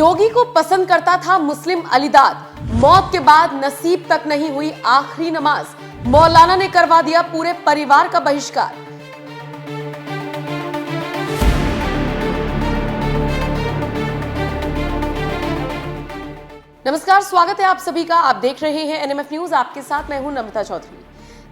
योगी को पसंद करता था मुस्लिम अलीदाद, मौत के बाद नसीब तक नहीं हुई आखिरी नमाज, मौलाना ने करवा दिया पूरे परिवार का बहिष्कार। नमस्कार, स्वागत है आप सभी का। आप देख रहे हैं एनएमएफ न्यूज, आपके साथ मैं हूं नमिता चौधरी।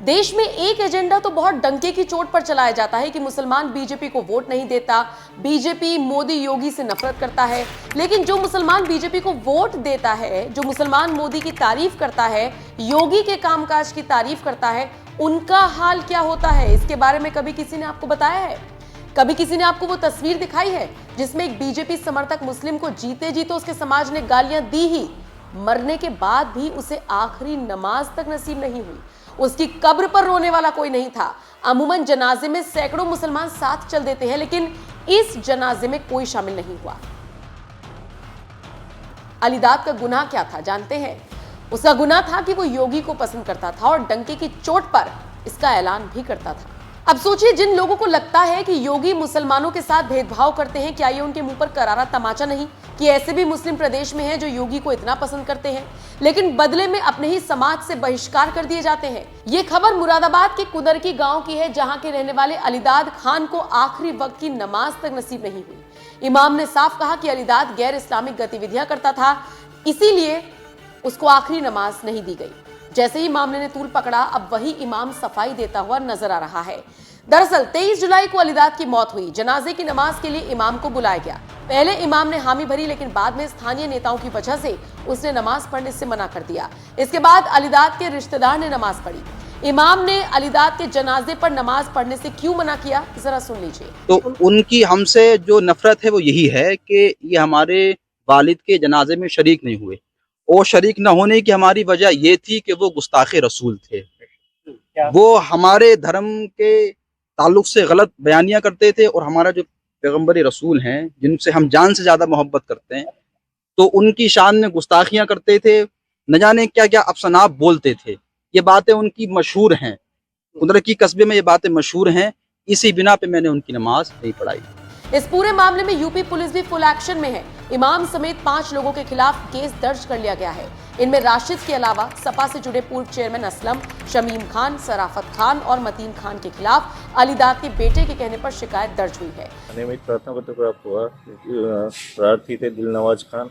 देश में एक एजेंडा तो बहुत डंके की चोट पर चलाया जाता है कि मुसलमान बीजेपी को वोट नहीं देता, बीजेपी मोदी योगी से नफरत करता है। लेकिन जो मुसलमान बीजेपी को वोट देता है, जो मुसलमान मोदी की तारीफ करता है, योगी के कामकाज की तारीफ करता है, उनका हाल क्या होता है, इसके बारे में कभी किसी ने आपको बताया है? कभी किसी ने आपको वो तस्वीर दिखाई है जिसमें एक बीजेपी समर्थक मुस्लिम को जीते जी तो उसके समाज ने गालियां दी ही, मरने के बाद भी उसे आखिरी नमाज तक नसीब नहीं हुई, उसकी कब्र पर रोने वाला कोई नहीं था। अमूमन जनाजे में सैकड़ों मुसलमान साथ चल देते हैं, लेकिन इस जनाजे में कोई शामिल नहीं हुआ। अलीदाद का गुनाह क्या था जानते हैं? उसका गुनाह था कि वो योगी को पसंद करता था और डंके की चोट पर इसका ऐलान भी करता था। अब सोचिए, जिन लोगों को लगता है कि योगी मुसलमानों के साथ भेदभाव करते हैं, क्या ये उनके मुंह पर करारा तमाचा नहीं कि ऐसे भी मुस्लिम प्रदेश में हैं जो योगी को इतना पसंद करते हैं, लेकिन बदले में अपने ही समाज से बहिष्कार कर दिए जाते हैं। ये खबर मुरादाबाद के कुदरकी गांव की है, जहां के रहने वाले अलीदाद खान को आखिरी वक्त की नमाज तक नसीब नहीं हुई। इमाम ने साफ कहा कि अलीदाद गैर इस्लामिक गतिविधियां करता था, इसीलिए उसको आखिरी नमाज नहीं दी गई। जैसे ही मामले ने तूल पकड़ा, अब वही इमाम सफाई देता हुआ नजर आ रहा है। दरअसल 23 जुलाई को अलीदाद की मौत हुई। जनाजे की नमाज के लिए इमाम को बुलाया गया। पहले इमाम ने हामी भरी, लेकिन बाद में स्थानीय नेताओं की वजह से उसने नमाज पढ़ने से मना कर दिया। इसके बाद अलीदाद के रिश्तेदार ने नमाज पढ़ी। इमाम ने अलीदाद के जनाजे पर नमाज पढ़ने से क्यों मना किया, जरा सुन लीजिए। तो उनकी हमसे जो नफरत है वो यही है कि ये हमारे वालिद के जनाजे में शरीक नहीं हुए, और शरीक न होने की हमारी वजह ये थी कि वो गुस्ताखे रसूल थे। वो हमारे धर्म के ताल्लुक से गलत बयानियां करते थे, और हमारा जो पैगम्बर रसूल हैं जिनसे हम जान से ज्यादा मोहब्बत करते हैं, तो उनकी शान में गुस्ताखियां करते थे, न जाने क्या क्या अफसनाब बोलते थे। ये बातें उनकी मशहूर हैं, कुदरत की कस्बे में ये बातें मशहूर हैं। इसी बिना पे मैंने उनकी नमाज नहीं पढ़ाई। इस पूरे मामले में यूपी पुलिस भी फुल एक्शन में है। इमाम समेत 5 लोगों के खिलाफ केस दर्ज कर लिया गया है। इनमें राशिद के अलावा सपा से जुड़े पूर्व चेयरमैन असलम, शमीम खान, सराफत खान और मतीन खान के खिलाफ अलीदाद के बेटे के कहने पर शिकायत दर्ज हुई है। नियमित प्रार्थना पत्र प्राप्त हुआ। प्रार्थी थे दिलनवाज खान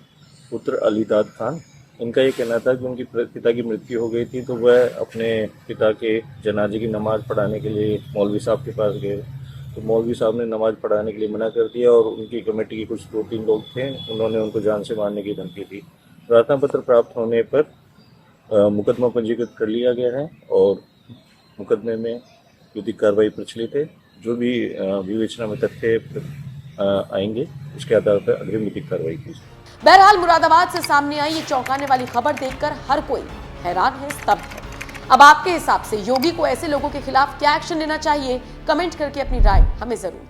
पुत्र अलीदाद खान। इनका ये कहना था कि उनकी पिता की मृत्यु हो गई थी, तो वह अपने पिता के जनाजे की नमाज पढ़ाने के लिए मौलवी साहब के पास गए। तो मौलवी साहब ने नमाज पढ़ाने के लिए मना कर दिया, और उनकी कमेटी के कुछ 2-3 लोग थे, उन्होंने उनको जान से मारने की धमकी दी। प्रार्थना पत्र प्राप्त होने पर मुकदमा पंजीकृत कर लिया गया है, और मुकदमे में विधिक कार्रवाई प्रचलित है। जो भी विवेचना में तथ्य आएंगे, उसके आधार पर अग्रिम विधिक कार्रवाई की जाएगी। बहरहाल मुरादाबाद से सामने आई ये चौंकाने वाली खबर देखकर हर कोई हैरान है, स्तब्ध है। अब आपके हिसाब से योगी को ऐसे लोगों के खिलाफ क्या एक्शन लेना चाहिए, कमेंट करके अपनी राय हमें जरूर